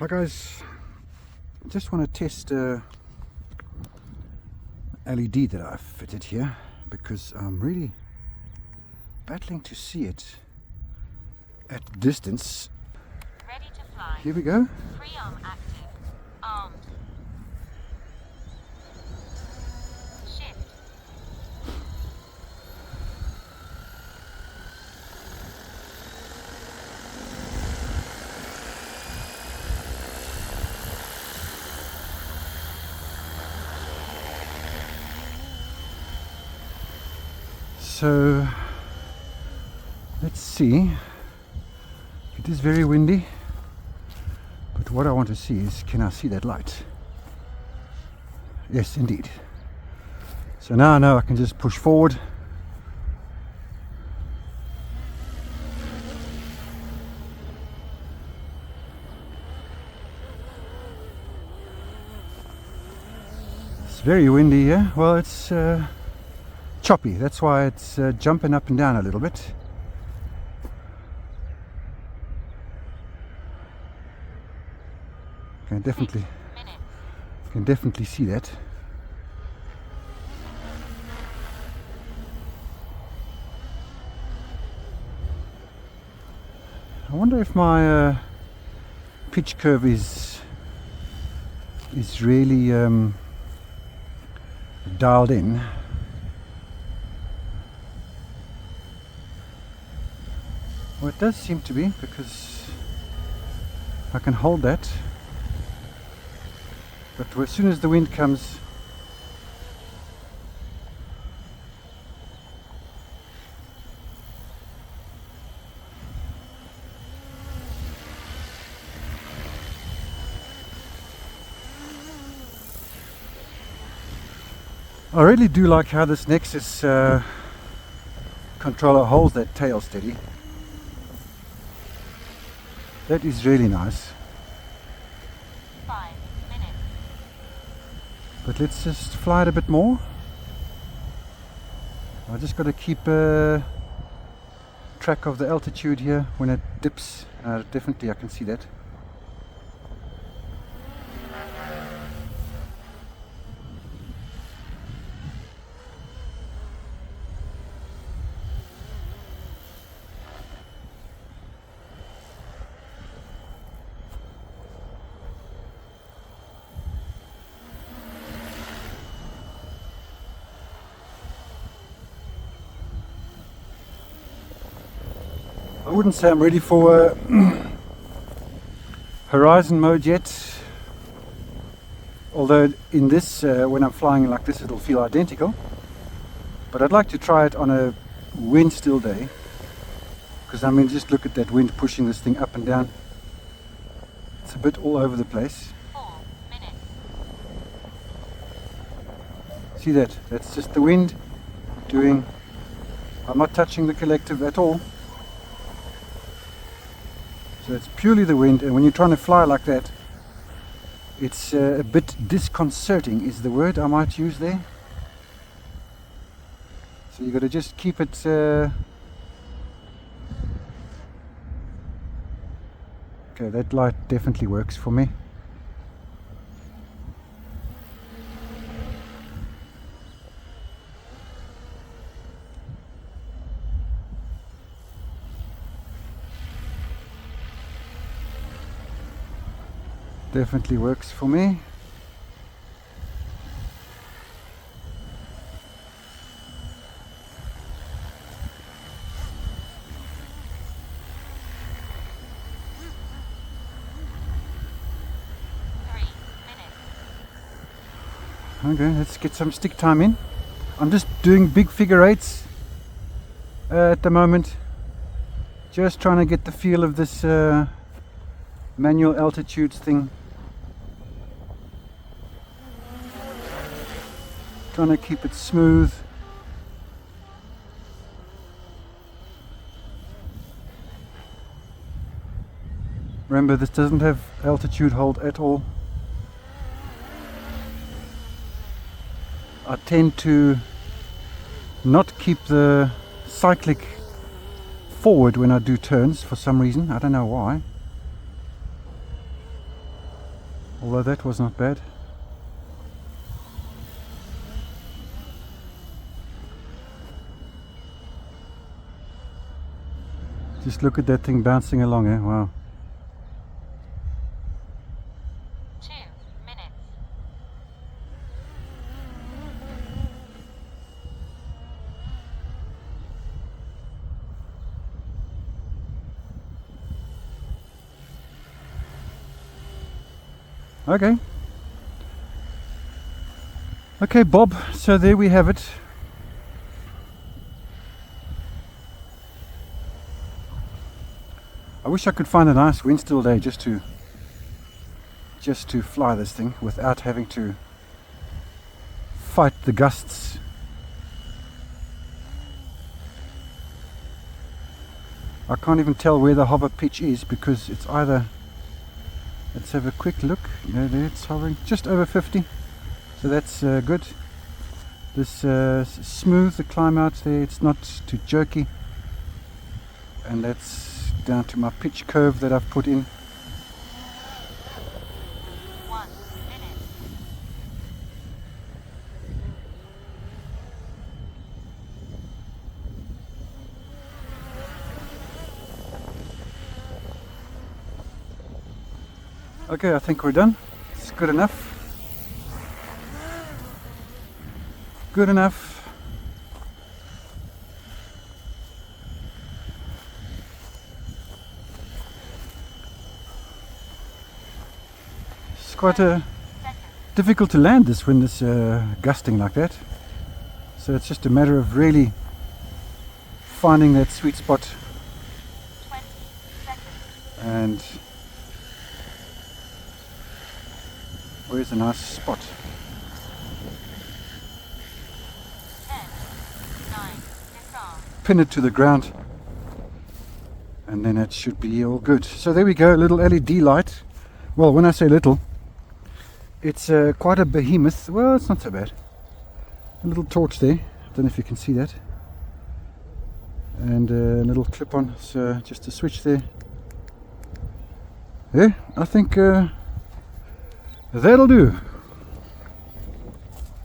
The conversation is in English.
Hi guys, just want to test a LED that I've fitted here because I'm really battling to see it at distance. Ready to fly. Here we go. Free arm active. Armed. Shift. So let's see. It is very windy, but what I want to see is, can I see that light? Yes, indeed. So now I know I can just push forward. It's very windy here. Well, it's choppy, that's why it's jumping up and down a little bit. Can definitely see that. I wonder if my pitch curve is really dialed in. Well, it does seem to be, because I can hold that, but as soon as the wind comes, I really do like how this Nexus controller holds that tail steady. That is really nice. 5 minutes. But let's just fly it a bit more. I just got to keep track of the altitude here when it dips. Definitely I can see that. I wouldn't say I'm ready for horizon mode yet, although in this, when I'm flying like this, it'll feel identical. But I'd like to try it on a wind still day, because I mean, just look at that wind pushing this thing up and down. It's a bit all over the place. 4 minutes. See that? That's just the wind doing. I'm not touching the collective at all. So it's purely the wind, and when you're trying to fly like that, it's a bit disconcerting is the word I might use there. So you got to just keep it okay, that light definitely works for me. Definitely works for me. Okay, let's get some stick time in. I'm just doing big figure eights at the moment. Just trying to get the feel of this manual altitudes thing. Trying to keep it smooth. Remember, this doesn't have altitude hold at all. I tend to not keep the cyclic forward when I do turns for some reason. I don't know why. Although that was not bad. Just look at that thing bouncing along, eh? Wow. 2 minutes. Okay. Okay, Bob, so there we have it. I wish I could find a nice wind still day just to fly this thing without having to fight the gusts. I can't even tell where the hover pitch is because it's either, let's have a quick look. No, there it's hovering just over 50, so that's good. This smooth, the climb out there, it's not too jerky, and that's down to my pitch curve that I've put in. 1 minute. Okay, I think we're done. It's good enough. Good enough. It's quite difficult to land this when it's gusting like that. So it's just a matter of really finding that sweet spot 20 seconds. and where's a nice spot. 10, 9, disarm. Pin it to the ground and then it should be all good. So there we go, a little LED light. Well, when I say little, it's quite a behemoth. Well, it's not so bad. A little torch there, I don't know if you can see that, and a little clip on, so just a switch there. Yeah, I think that'll do.